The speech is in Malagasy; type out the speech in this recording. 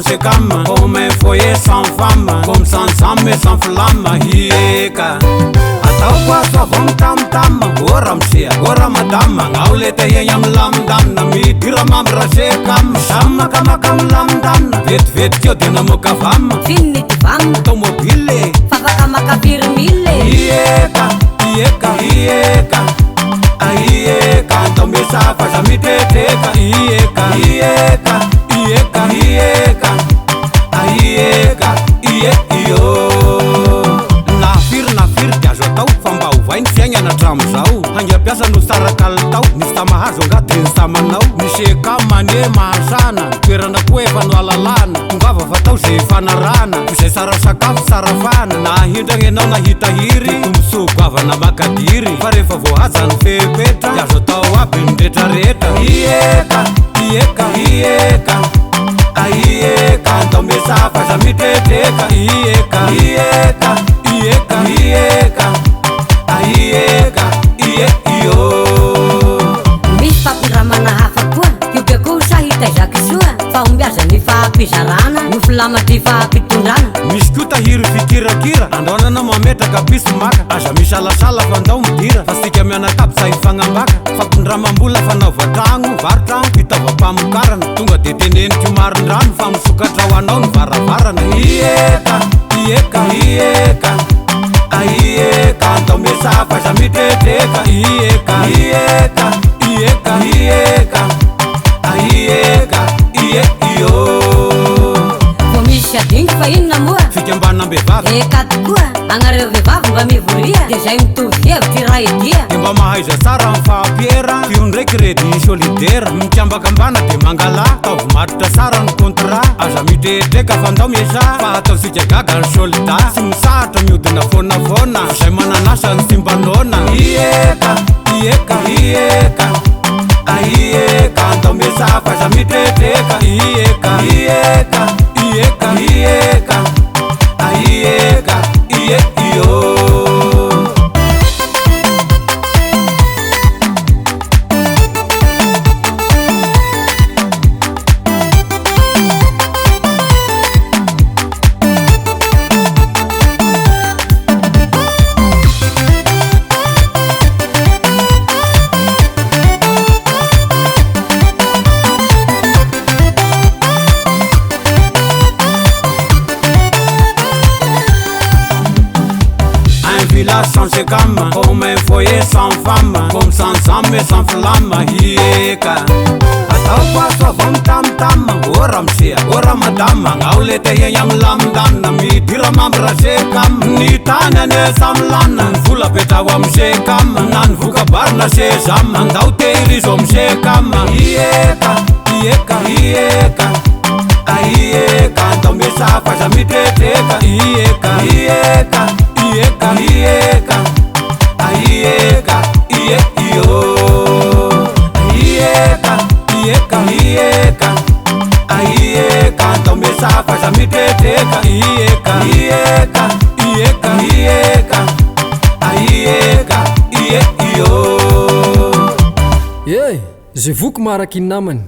changer comme comme un foyer sans femme, comme sans âme et sans flamme. Hieka ataoko aso avy tamtam, ora misia ora madama, gnao le tehegny amy lamindamina, midira mamy rasekam, samy makamaka amy lamindamina, vetivety eo de namoaka vama, finny ty vama, tomobile fafaka makaviry mille. Hieka hieka hieka aieka, então me safa já me teteka. Hieka hieka hieka hieka aieka iyo. Nafiry de azo atao fa mba hovainy fiaignana hatramizao, hangampiasa no sara kalitao, nisy tamahazo angaty ny samanao, miseka mane mahasana, toerana koa efa no alalana, tongava fatao zay fanarana, zay sara sakafo sara fana, na hindragny anao na hitahiry, tombosogo avana makadiry, fa rehefa voahaja ny fepetra de azo atao aby ny retraretra. Hieka hieka hieka aieka, então me safa já me teteka. Hieka hieka hieka hieka aieka iyo. Misy fampiramana hafa koa, io be koa sahita zaky soa, fa ombiaza ny fahampizarana, no filamatry fahampitondrana. Misy koa tahiry fikirakira, androanana mametraka piso maka, aza misalasala fa andao midira, fa sika mianakapy sahy fagnambaka, fampindramam-bola fanaova-tragno, varotragno fitaovam-pamokarana, tonga de teneniko marindrano fa misokatra ho anao ny varavarana. Hieka hieka hieka aieka, então me safa já me teteka. Hieka hieka hieka hieka aieka iyo. Vo misy adingy fa inona moa Fika ambany ambevavy eka tokoa, agnareo vehivavy mba mivoria, de zay mitovy hevitry raha edia, de mba mahaiza tsara amy fahampiera, fio ndraiky redy solidera, mikambaka ambana de mangala, taovy matotra tsara ny contrat, aza mitetreka fa andao mieza, fa ataosika gaga ny solida, sy misahatra miodina fônafôna, zay mananasa ny simbanona. Hieka hieka hieka aieka, então me safa já me teteka. Hieka hieka hieka hieka aieka iyo. Changer comme un foyer sans femme, comme sans âme et sans flamme. Hieka ataoko aso avy amy tamtam, ora misia ora madama, gnao le tehegny amy lamindamina, midira mamy rasekam, ny tany ane samy lana, ny vola petrao amy sekam, na ny vokabary na sezam, andao tehirizo amy sekam. Hieka hieka hieka aieka, então me safa já me teteka. Hieka hieka hieka hieka aieka iyo. Hieka hieka hieka aieka, então me safa já me teteka. Hieka hieka hieka hieka aieka iyo. Ye, zay voko maharaky ny namany.